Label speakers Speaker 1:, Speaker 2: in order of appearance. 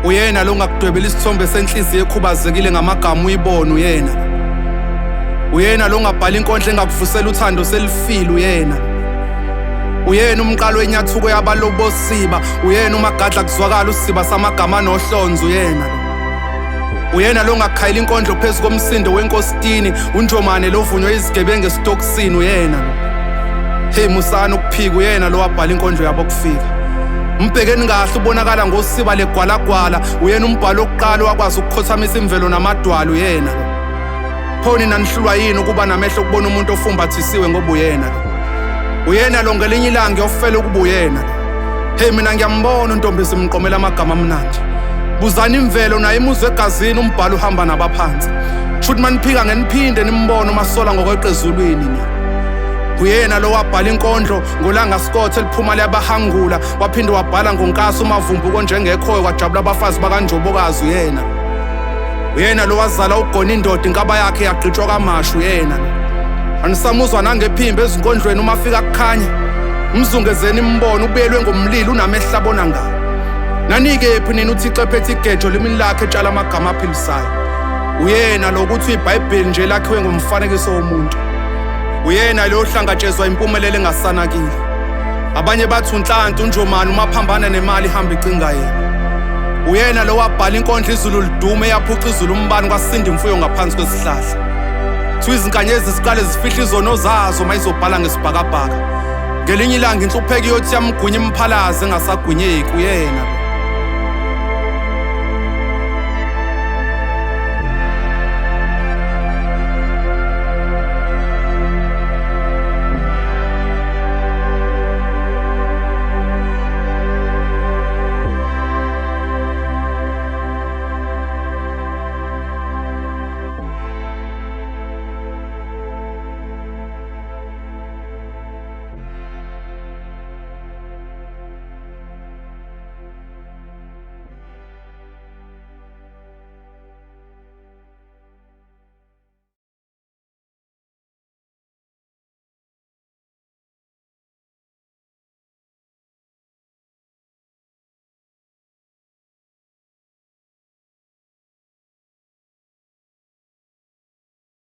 Speaker 1: Uyena lo ngakudwebela isithombe senhliziyo ekhubazekile ngamagama uyibona uyena. Uyena lo ngabhala inkondlo engakuvusela uthando selifile uyena umqalo wenyathuko yabalobosiba, uyena umagadla kuzwakala usiba samagama nohlonzo uyena lo ngakhayela inkondlo phezu komsindo wenkositini, unjomane lovunywa izigebengu esitokisini uyena. Hey musana ukuphika uyena lo wabhala inkondlo yabo kufika. Mbhekeni kahle ubonakala ngosiba legwalagwala, uyena umbhalo oqala wakwazi ukukhothamisa imvelo namadwala uyena. Phoni nanihlulwa yini ukuba namehlo kubona umuntu ofumbathisiwe ngoba uyena lo ngelinye ilanga yofela ukuba uyena. Hey mina ngiyambona untombisi imqomela amagama amnandi. Buzani imvelo naye imuzwe egazini umbhalo uhamba nabaphansi. Shuthi maniphika ngeniphinde nimbone umasola ngokweqezulwini uyena lo wabhala inkondlo ngolanga Scott eliphuma liyabahangula, waphinde wabhala ngonkasi umavumbuko njengekhoyo kwajabula abafazi bakanjobokazi uyena lo wazala ugona indoda inkaba yakhe yagqitshwa kamashu anisamuzwa nangephimbo ezinkondlweni uma afika kukhanya mzungezeni imbono ubuyelwe ngomlilo unamehla abona ngawo. Nanike-phi nina uThixo ephethe igejo limini lakhe etshala amagama aphilisayo uyena lo kuthi iBhayibheli nje lakhiwe ngomfanekiso womuntu. Uyena lo hlangatshezwa impumelelo engasanakile. Abanye bathi unhlanhla unjomani uma phambana nemali ihamba icinga yena. Uyena lo wabhala inkondlo izulu lidume yaphuca izulu umbani kwasinda imfuyo ngaphansi kwesihlahla. Kuthiwa izinkanyezi ziqale zifihla izono zazo mayizobhala ngesibhakabhaka. Ngelinye ilanga inhlupheko iyothi yamgunya imphalaze engasagwinyeki uyena.